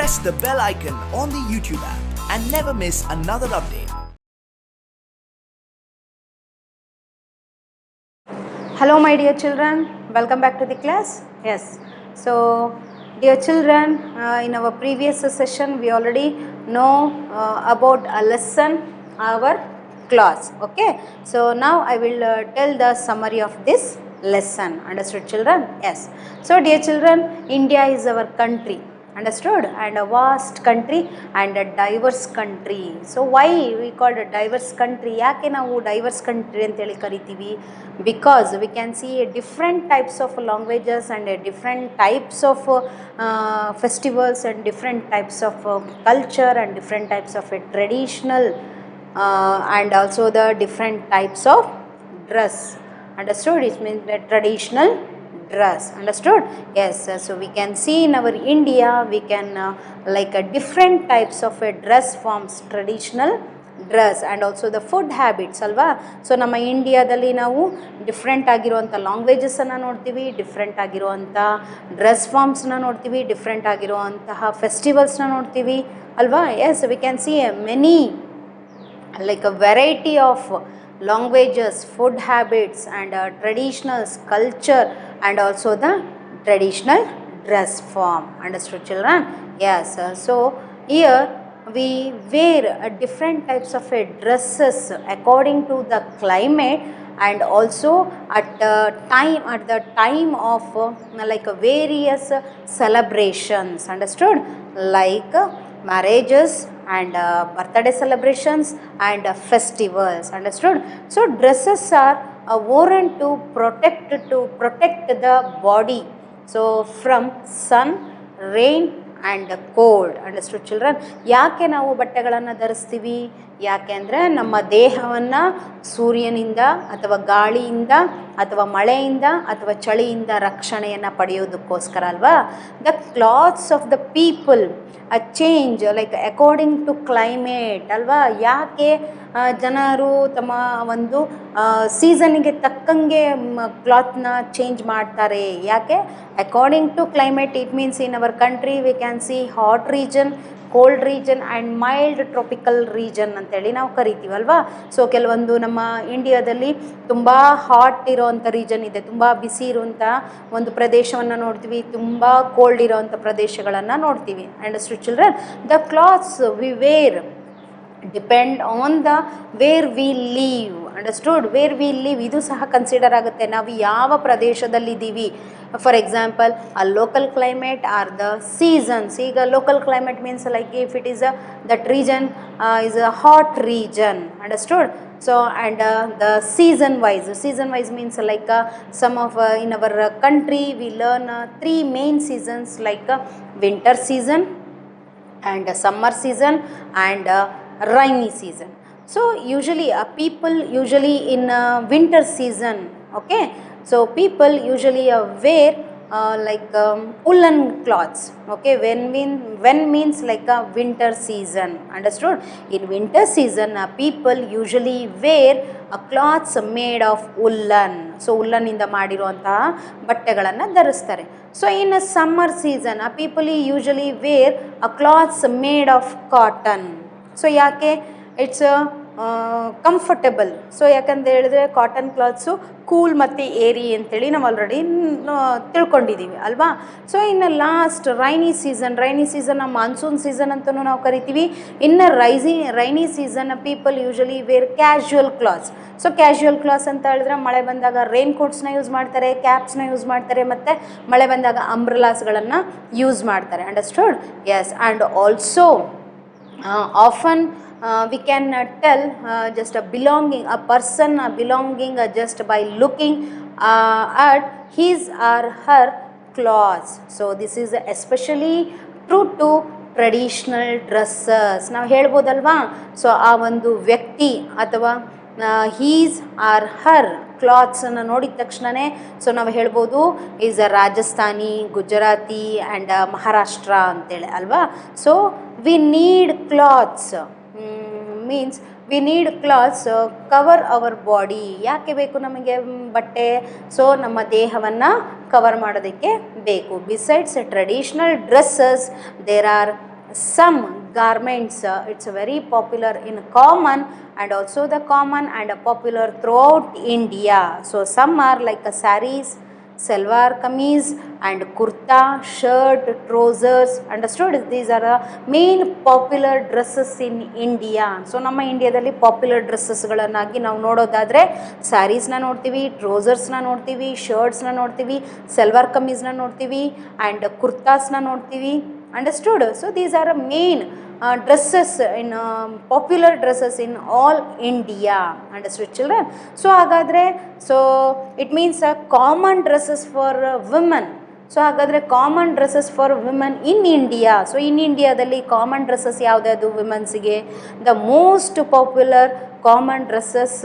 press the bell icon on the YouTube app and never miss another update. Hello my dear children, welcome back to the class. Yes, so dear children, in our previous session we already know about a lesson, our class. Okay, so now I will tell the summary of this lesson. Understood children? Yes. So dear children, India is our country. Understood? And a vast country and a diverse country. So why we called a diverse country? ಯಾಕೆ ನಾವು diverse country ಅಂತೇಳಿ ಕರಿತೀವಿ? Because we can see different types of languages and different types of festivals and different types of culture and different types of traditional and also the different types of dress. Understood? It means the traditional dress. Understood? Yes. So we can see in our India we can like different types of dress forms, traditional dress and also the food habits ಅಲ್ವಾ. So ನಮ್ಮ ಇಂಡಿಯಾದಲ್ಲಿ ನಾವು different ಆಗಿರುವಂಥ ಲ್ಯಾಂಗ್ವೇಜಸನ್ನು ನೋಡ್ತೀವಿ, different ಆಗಿರುವಂಥ dress ಫಾರ್ಮ್ಸ್ನ ನೋಡ್ತೀವಿ, different ಆಗಿರುವಂತಹ ಫೆಸ್ಟಿವಲ್ಸ್ನ ನೋಡ್ತೀವಿ ಅಲ್ವಾ. Yes, we can see many like a variety of languages, food habits and traditionals, culture and also the traditional dress form. Understood children? Yes. So here we wear different types of dresses according to the climate and also at the time of like various celebrations. Understood? Like marriages and birthday celebrations and festivals. Understood? So dresses are worn to protect the body so from sun, rain and cold. Understood children? ಯಾಕೆ ನಾವು ಬಟ್ಟೆಗಳನ್ನು ಧರಿಸ್ತೀವಿ? ಯಾಕೆ ಅಂದರೆ ನಮ್ಮ ದೇಹವನ್ನು ಸೂರ್ಯನಿಂದ ಅಥವಾ ಗಾಳಿಯಿಂದ ಅಥವಾ ಮಳೆಯಿಂದ ಅಥವಾ ಚಳಿಯಿಂದ ರಕ್ಷಣೆಯನ್ನು ಪಡೆಯೋದಕ್ಕೋಸ್ಕರ ಅಲ್ವಾ. The clothes of the people change like according to climate ಅಲ್ವಾ. ಯಾಕೆ ಜನರು ತಮ್ಮ ಒಂದು ಸೀಸನ್ನಿಗೆ ತಕ್ಕಂಗೆ ಕ್ಲಾತ್ನ ಚೇಂಜ್ ಮಾಡ್ತಾರೆ? ಯಾಕೆ? According to climate. It means in our country we can see hot region, cold region and mild tropical region ಅಂತೇಳಿ ನಾವು ಕರಿತೀವಲ್ವಾ. ಸೊ ಕೆಲವೊಂದು ನಮ್ಮ ಇಂಡಿಯಾದಲ್ಲಿ ತುಂಬ ಹಾಟ್ ಇರೋವಂಥ ರೀಜನ್ ಇದೆ, ತುಂಬ ಬಿಸಿ ಇರುವಂಥ ಒಂದು ಪ್ರದೇಶವನ್ನು ನೋಡ್ತೀವಿ, ತುಂಬ ಕೋಲ್ಡ್ ಇರೋವಂಥ ಪ್ರದೇಶಗಳನ್ನು ನೋಡ್ತೀವಿ. Understood children? The clothes we wear depend on the where we live. Understood? Where we live ಇದು ಸಹ ಕನ್ಸಿಡರ್ ಆಗುತ್ತೆ, ನಾವು ಯಾವ ಪ್ರದೇಶದಲ್ಲಿದ್ದೀವಿ. ಫಾರ್ ಎಕ್ಸಾಂಪಲ್ ಆ local climate or the seasons. ಈಗ local climate means like if it is that region is a hot region. Understood? So and the season wise means like some of in our country we learn 3 main seasons like winter season and summer season and rainy season. So usually people usually in winter season, okay, so people usually wear like woolen cloths. Okay, when means like a winter season. Understood? In winter season people usually wear cloths made of woolen. So woolen ಇಂದ ಮಾಡಿರುವಂತಹ ಬಟ್ಟೆಗಳನ್ನು ಧರಿಸ್ತಾರೆ. So in a summer season people usually wear cloths made of cotton. So ಯಾಕೆ? It's comfortable. So ಯಾಕಂತ ಹೇಳಿದ್ರೆ cotton cloths cool ಮತ್ತು ಏರಿ ಅಂತೇಳಿ ನಾವು ಆಲ್ರೆಡಿ ತಿಳ್ಕೊಂಡಿದ್ದೀವಿ ಅಲ್ವಾ. ಸೊ ಇನ್ನು last rainy season monsoon season ಅಂತಲೂ ನಾವು ಕರಿತೀವಿ. ಇನ್ನು rainy season people usually wear casual clothes. So casual clothes ಅಂತ ಹೇಳಿದ್ರೆ ಮಳೆ ಬಂದಾಗ ರೈನ್ ಕೋಟ್ಸ್ನ ಯೂಸ್ ಮಾಡ್ತಾರೆ, ಕ್ಯಾಪ್ಸ್ನ ಯೂಸ್ ಮಾಡ್ತಾರೆ ಮತ್ತು ಮಳೆ ಬಂದಾಗ ಅಂಬ್ರೆಲಾಸ್ಗಳನ್ನು ಯೂಸ್ ಮಾಡ್ತಾರೆ. Understood? Yes. And also often we can tell just a person belonging just by looking at his or her clothes. So this is especially true to traditional dresses. ನಾವು ಹೇಳ್ಬೋದಲ್ವಾ. So ಆ ಒಂದು ವ್ಯಕ್ತಿ ಅಥವಾ ಹೀಸ್ ಆರ್ ಹರ್ ಕ್ಲಾತ್ಸನ್ನು ನೋಡಿದ ತಕ್ಷಣವೇ so ನಾವು ಹೇಳ್ಬೋದು is a Rajasthani, Gujarati and Maharashtra ಅಂತೇಳಿ ಅಲ್ವಾ. So we need clothes means we need clothes cover our body. ಯಾಕೆ ಬೇಕು ನಮಗೆ ಬಟ್ಟೆ? ಸೊ ನಮ್ಮ ದೇಹವನ್ನು ಕವರ್ ಮಾಡೋದಕ್ಕೆ ಬೇಕು. Besides traditional dresses there are some garments, it's very popular in common and also the common and popular throughout India. So some are like saris, salwar kameez and kurta, shirt, trousers. Understood? These are the main popular dresses in India. So ನಮ್ಮ ಇಂಡಿಯಾದಲ್ಲಿ popular ಡ್ರೆಸ್ಸಸ್ಗಳನ್ನಾಗಿ ನಾವು ನೋಡೋದಾದರೆ ಸ್ಯಾರೀಸ್ನ ನೋಡ್ತೀವಿ, ಟ್ರೋಸರ್ಸ್ನ ನೋಡ್ತೀವಿ, ಶರ್ಟ್ಸ್ನ ನೋಡ್ತೀವಿ, ಸಲ್ವಾರ್ ಕಮೀಸ್ನ ನೋಡ್ತೀವಿ and ಕುರ್ತಾಸ್ನ ನೋಡ್ತೀವಿ. Understood? So these are main dresses in popular dresses in all India. Understood children? So hagadre, so it means common dresses for women. So ಹಾಗಾದರೆ common dresses for women in India. So in ಇಂಡಿಯಾದಲ್ಲಿ common dresses ಯಾವುದ್ಯಾವುದು ವಿಮೆನ್ಸಿಗೆ? The most popular common dresses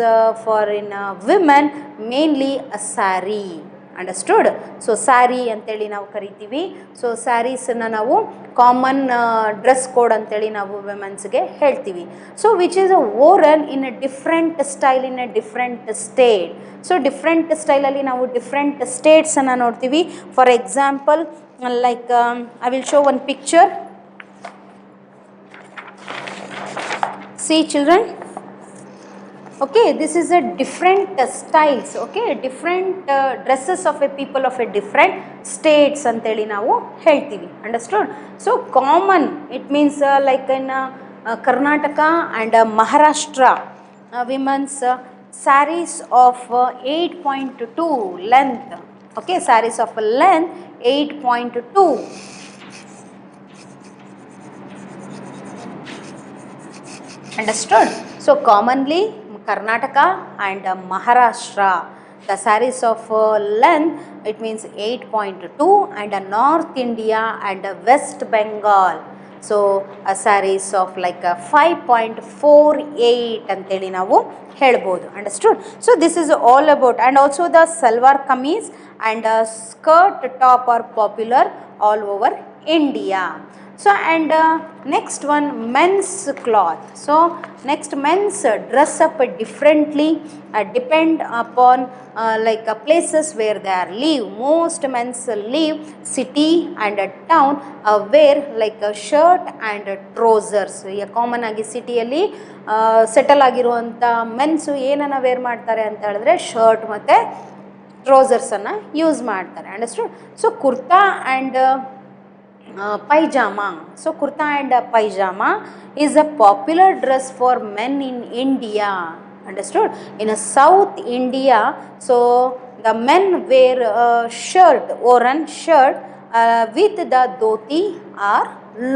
for in women mainly a sari. Understood? So sari ಅಂತೇಳಿ ನಾವು ಕರಿತೀವಿ. So ಸ್ಯಾರೀಸನ್ನು ನಾವು common dress code ಅಂತೇಳಿ ನಾವು ವಿಮೆನ್ಸ್ಗೆ ಹೇಳ್ತೀವಿ. So which is worn in a different style in a different state. So different ಸ್ಟೈಲಲ್ಲಿ ನಾವು ಡಿಫ್ರೆಂಟ್ ಸ್ಟೇಟ್ಸನ್ನು ನೋಡ್ತೀವಿ. For example like I will show one picture. See children, okay, this is a different styles, okay, different dresses of a people of a different states ಅಂತೇಳಿ ನಾವು ಹೇಳ್ತೀವಿ. Understood? So common it means like in Karnataka and Maharashtra womens saris of 8.2 length. Okay, saris of length 8.2. Understood? So commonly Karnataka and Maharashtra, the sarees of length it means 8.2, and North India and West Bengal, so a sarees of like 5.48 anteli navu helbodu. Understood? So this is all about, and also the salwar kameez and skirt top are popular all over India. So and next one, men's cloth. So next, men's dress up differently, depend upon like places where they are live. Most men's live city and town wear like a shirt and trousers. Common ಆಗಿ ಸಿಟಿಯಲ್ಲಿ settle ಆಗಿರುವಂಥ ಮೆನ್ಸು ಏನನ್ನು wear ಮಾಡ್ತಾರೆ ಅಂತ ಹೇಳಿದ್ರೆ shirt ಮತ್ತು ಟ್ರೌಸರ್ಸನ್ನು use ಮಾಡ್ತಾರೆ. Understood? So kurta and paijama. So kurta and paijama is a popular dress for men in India. Understood? In South India, so the men wear a shirt, oran shirt with the dhoti or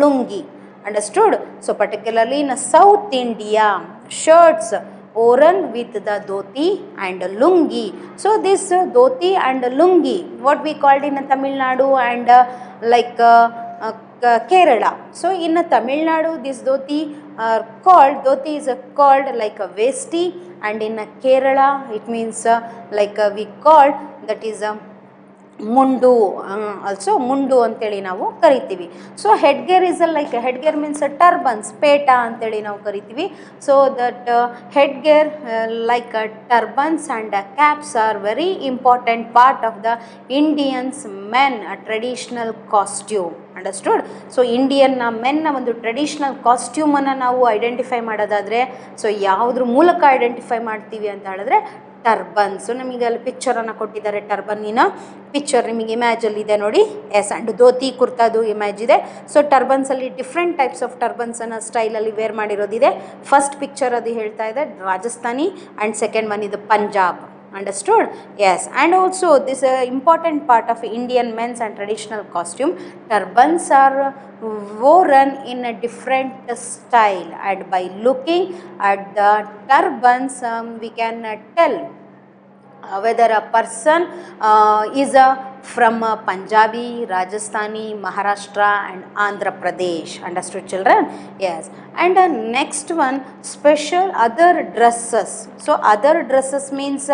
lungi. Understood? So particularly in South India, shirts oran with the dhoti and lungi. So this dhoti and lungi, what we called in Tamil Nadu and like Kerala. So in Tamil Nadu this dhoti is called like a vesti, and in Kerala it means like we called that is mundu. Also mundu ಅಂತೇಳಿ ನಾವು ಕರಿತೀವಿ. So headgear is like headgear means turbans, ಪೇಟ ಅಂತೇಳಿ ನಾವು ಕರಿತೀವಿ. So that headgear like turbans and caps are very important part of the Indians men traditional costume. Understood? So ಇಂಡಿಯನ್ನ ಮೆನ್ನ ಒಂದು ಟ್ರೆಡಿಷ್ನಲ್ ಕಾಸ್ಟ್ಯೂಮನ್ನು ನಾವು ಐಡೆಂಟಿಫೈ ಮಾಡೋದಾದರೆ ಸೊ ಯಾವುದ್ರ ಮೂಲಕ ಐಡೆಂಟಿಫೈ ಮಾಡ್ತೀವಿ ಅಂತ ಹೇಳಿದ್ರೆ ಟರ್ಬನ್ಸು. ನಮಗೆ ಅಲ್ಲಿ ಪಿಕ್ಚರನ್ನು ಕೊಟ್ಟಿದ್ದಾರೆ, ಟರ್ಬನ್ನಿನ ಪಿಕ್ಚರ್ ನಿಮಗೆ ಇಮ್ಯಾಜಲ್ಲಿ ಇದೆ ನೋಡಿ. ಎಸ್, ಆ್ಯಂಡ್ ಧೋತಿ ಕುರ್ತಾದು ಇಮ್ಯಾಜ್ ಇದೆ. ಸೊ ಟರ್ಬನ್ಸಲ್ಲಿ ಡಿಫ್ರೆಂಟ್ ಟೈಪ್ಸ್ ಆಫ್ ಟರ್ಬನ್ಸನ್ನು ಸ್ಟೈಲಲ್ಲಿ ವೇರ್ ಮಾಡಿರೋದಿದೆ. ಫಸ್ಟ್ ಪಿಕ್ಚರ್ ಅದು ಹೇಳ್ತಾ ಇದೆ ರಾಜಸ್ಥಾನಿ, ಆ್ಯಂಡ್ ಸೆಕೆಂಡ್ ಒನ್ ಇದು Punjab. Understood? Yes, and also this important part of Indian men's and traditional costume. Turbans are worn in a different style, and by looking at the turbans we can tell whether a person is from Punjabi, Rajasthani, Maharashtra and Andhra Pradesh. Understood children? Yes. And next one, special other dresses. So other dresses means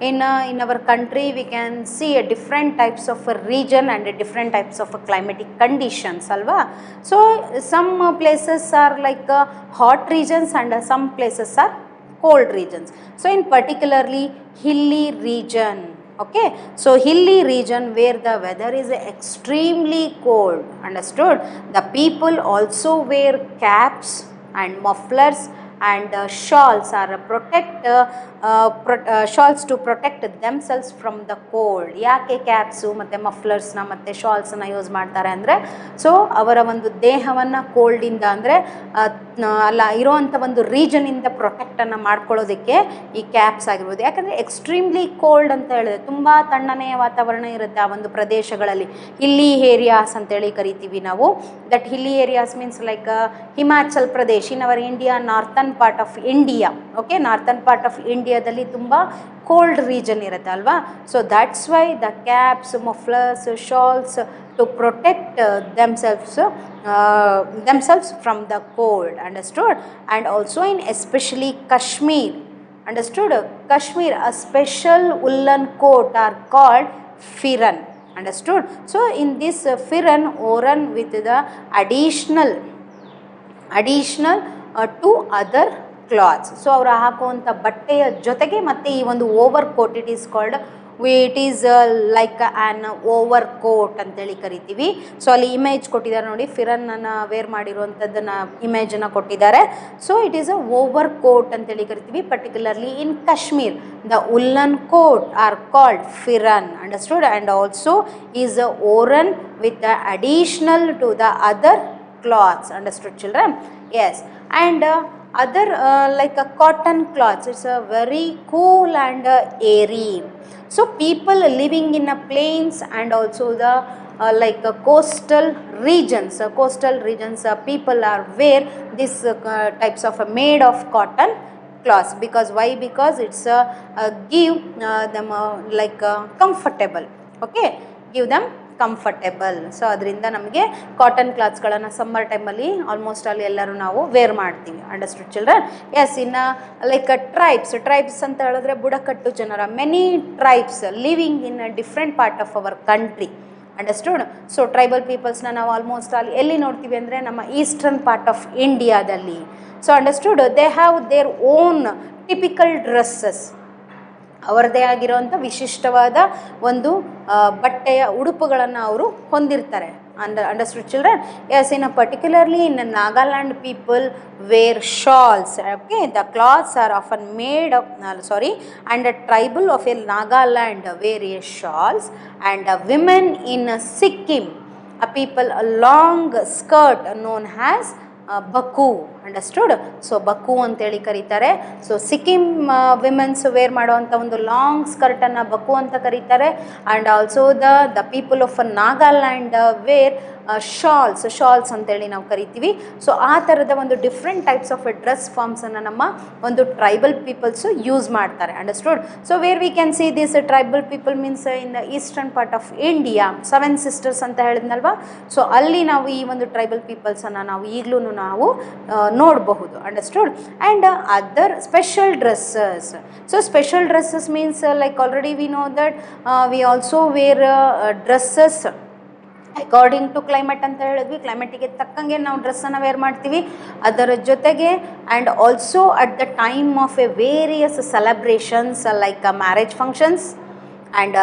in our country we can see different types of region and different types of climatic conditions, alva. So some places are like hot regions and some places are cold regions. So in particularly hilly region, Okay, so hilly region where the weather is extremely cold, understood. The people also wear caps and mufflers and shawls shawls to protect themselves from the cold. ಯಾಕೆ caps ಮತ್ತು ಮಫ್ಲರ್ಸ್ನ ಮತ್ತು ಶಾಲ್ಸನ್ನ use ಮಾಡ್ತಾರೆ ಅಂದರೆ, so ಅವರ ಒಂದು ದೇಹವನ್ನು ಕೋಲ್ಡಿಂದ ಅಂದರೆ ಅಲ್ಲ ಇರೋವಂಥ ಒಂದು ರೀಜನಿಂದ ಪ್ರೊಟೆಕ್ಟನ್ನು ಮಾಡ್ಕೊಳ್ಳೋದಕ್ಕೆ ಈ ಕ್ಯಾಪ್ಸ್ ಆಗಿರ್ಬೋದು. ಯಾಕಂದರೆ ಎಕ್ಸ್ಟ್ರೀಮ್ಲಿ ಕೋಲ್ಡ್ ಅಂತ ಹೇಳಿದ್ರೆ ತುಂಬ ತಣ್ಣನೆಯ ವಾತಾವರಣ ಇರುತ್ತೆ ಆ ಒಂದು ಪ್ರದೇಶಗಳಲ್ಲಿ. ಹಿಲ್ಲಿ ಏರಿಯಾಸ್ ಅಂತೇಳಿ ಕರಿತೀವಿ ನಾವು. That hilly areas means like Himachal Pradesh in our India, northern part of India. Okay, northern part of ಇಂಡಿಯಾದಲ್ಲಿ ತುಂಬ ಕೋಲ್ಡ್ ರೀಜನ್ ಇರುತ್ತೆ ಅಲ್ವಾ. So that's why the caps, mufflers, shawls to protect themselves from the cold, understood. And also in especially Kashmir, understood, Kashmir, a special woolen coat are called firan, understood. So in this firan worn with the additional to other clothes. So ಅವರು ಹಾಕುವಂಥ ಬಟ್ಟೆಯ ಜೊತೆಗೆ ಮತ್ತು ಈ ಒಂದು overcoat, it is called like an over coat ಅಂತೇಳಿ ಕರಿತೀವಿ. So ಅಲ್ಲಿ ಇಮೇಜ್ ಕೊಟ್ಟಿದ್ದಾರೆ ನೋಡಿ, ಫಿರನ್ನ ವೇರ್ ಮಾಡಿರುವಂಥದ್ದನ್ನು ಇಮೇಜನ್ನು ಕೊಟ್ಟಿದ್ದಾರೆ. So it is a over coat ಅಂತೇಳಿ ಕರಿತೀವಿ. Particularly in Kashmir the woollen coat are called pheran, understood. And also is worn with the additional to the other cloths, understood children? Yes. And other like a cotton cloths, it's a very cool and airy. So people living in a plains and also the like coastal regions, people are wear this types of made of cotton cloths. Because why? Because it's give them like comfortable. Okay, give them comfortable. So ಅದರಿಂದ ನಮಗೆ cotton ಕ್ಲಾತ್ಸ್ಗಳನ್ನು summer ಟೈಮಲ್ಲಿ almost ಅಲ್ಲಿ ಎಲ್ಲರೂ ನಾವು wear ಮಾಡ್ತೀವಿ, understood children? Yes. ಇನ್ನು like tribes ಅಂತ ಹೇಳಿದ್ರೆ ಬುಡಕಟ್ಟು ಜನರ, many tribes living in a different part of our country, understood. So tribal ಪೀಪಲ್ಸ್ನ ನಾವು ಆಲ್ಮೋಸ್ಟ್ ಅಲ್ಲಿ ಎಲ್ಲಿ ನೋಡ್ತೀವಿ ಅಂದರೆ ನಮ್ಮ ಈಸ್ಟರ್ನ್ ಪಾರ್ಟ್ ಆಫ್ ಇಂಡಿಯಾದಲ್ಲಿ. So understood, they have their own typical dresses, ಅವರದೇ ಆಗಿರುವಂಥ ವಿಶಿಷ್ಟವಾದ ಒಂದು ಬಟ್ಟೆಯ ಉಡುಪುಗಳನ್ನು ಅವರು ಹೊಂದಿರ್ತಾರೆ, understood children? Yes. In particularly in Nagaland people wear shawls. Okay, the clothes are often made of and tribal of a Nagaland wear a shawls. And women in Sikkim a people a long skirt known as bakhu, understood. So bakhu ಅಂತೇಳಿ ಕರೀತಾರೆ. So Sikkim women's wear ಮಾಡುವಂಥ ಒಂದು long ಸ್ಕರ್ಟನ್ನು ಬಕು ಅಂತ ಕರೀತಾರೆ. And also the people of Nagaland wear shawls ಅಂತೇಳಿ ನಾವು ಕರಿತೀವಿ. ಸೊ ಆ ಥರದ ಒಂದು ಡಿಫ್ರೆಂಟ್ ಟೈಪ್ಸ್ ಆಫ್ ಡ್ರೆಸ್ ಫಾರ್ಮ್ಸನ್ನು ನಮ್ಮ ಒಂದು ಟ್ರೈಬಲ್ ಪೀಪಲ್ಸು ಯೂಸ್ ಮಾಡ್ತಾರೆ, understood. So where we can see this tribal people means in the eastern part of India, 7 sisters ಅಂತ ಹೇಳಿದ್ನಲ್ವಾ. ಸೊ ಅಲ್ಲಿ ನಾವು ಈ ಒಂದು ಟ್ರೈಬಲ್ ಪೀಪಲ್ಸನ್ನು ನಾವು ಈಗಲೂ ನಾವು ನೋಡಬಹುದು, understood. And other special dresses. So special dresses means like already we know that we also wear dresses according to climate ಅಂತ ಹೇಳಿದ್ವಿ. ಕ್ಲೈಮೇಟಿಗೆ ತಕ್ಕಂಗೆ ನಾವು ಡ್ರೆಸ್ಸನ್ನು ವೇರ್ ಮಾಡ್ತೀವಿ. ಅದರ ಜೊತೆಗೆ and also at the time of A various celebrations like marriage functions and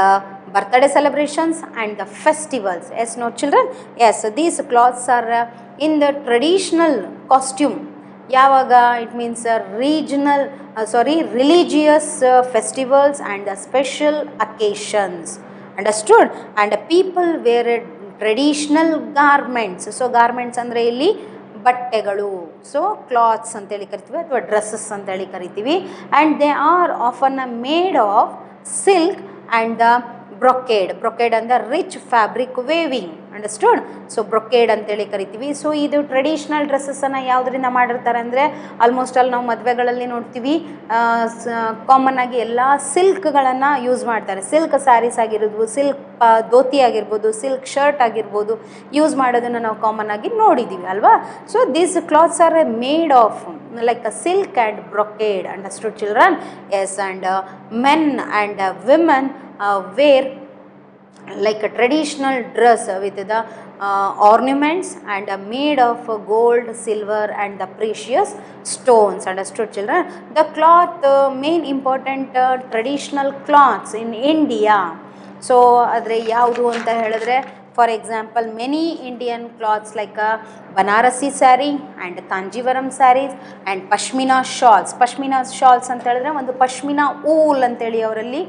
birthday celebrations and the festivals. Yes, no children? Yes, these clothes are in the traditional costume. Yavaga, it means religious festivals and the special occasions, understood. And people wear traditional garments. So garments ಅಂದರೆ ಇಲ್ಲಿ ಬಟ್ಟೆಗಳು. So clothes ಅಂತೇಳಿ ಕರಿತೀವಿ ಅಥವಾ dresses ಅಂತೇಳಿ ಕರಿತೀವಿ. And they are often made of silk and the brocade ಅಂದರೆ rich fabric weaving, understood. So brocade ಅಂತೇಳಿ ಕರಿತೀವಿ. ಸೊ ಇದು ಟ್ರೆಡಿಷ್ನಲ್ ಡ್ರೆಸ್ಸನ್ನು ಯಾವುದರಿಂದ ಮಾಡಿರ್ತಾರೆ ಅಂದರೆ ಆಲ್ಮೋಸ್ಟ್ ಅಲ್ಲಿ ನಾವು ಮದುವೆಗಳಲ್ಲಿ ನೋಡ್ತೀವಿ ಕಾಮನ್ ಆಗಿ ಎಲ್ಲ ಸಿಲ್ಕ್ಗಳನ್ನು ಯೂಸ್ ಮಾಡ್ತಾರೆ. ಸಿಲ್ಕ್ ಸ್ಯಾರೀಸ್ ಆಗಿರ್ಬೋದು, ಸಿಲ್ಕ್ ಧೋತಿ ಆಗಿರ್ಬೋದು, ಸಿಲ್ಕ್ ಶರ್ಟ್ ಆಗಿರ್ಬೋದು ಯೂಸ್ ಮಾಡೋದನ್ನು ನಾವು ಕಾಮನ್ ಆಗಿ ನೋಡಿದ್ದೀವಿ ಅಲ್ವಾ. So these clothes are made of like a silk and brocade, understood children? Yes. And men and women wear like a traditional dress with the ornaments and made of gold, silver and the precious stones. Understood children? The cloth, main important traditional cloths in India. So ಆದರೆ ಯಾವುದು ಅಂತ ಹೇಳಿದ್ರೆ, for example many Indian clothes like Banarasi sari and Kanjeevaram saris and pashmina shawls. Pashmina shawls ಅಂತ ಹೇಳಿದ್ರೆ ಒಂದು pashmina wool ಅಂತೇಳಿ ಅವರಲ್ಲಿ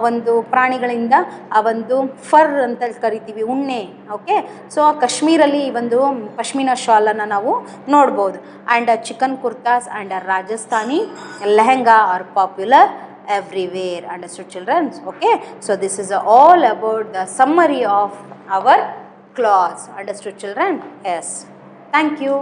ಒಂದು ಪ್ರಾಣಿಗಳಿಂದ ಆ ಒಂದು ಫರ್ ಅಂತ ಕರಿತೀವಿ, ಉಣ್ಣೆ. ಓಕೆ, ಸೊ ಕಾಶ್ಮೀರಲ್ಲಿ ಈ ಒಂದು ಪಶ್ಮಿನಾ ಶಾಲನ್ನು ನಾವು ನೋಡ್ಬೋದು. And chikan kurtas and Rajasthani lehenga are popular everywhere. Understood children? Okay, so this is all about the summary of our class. Understood children? Yes, thank you.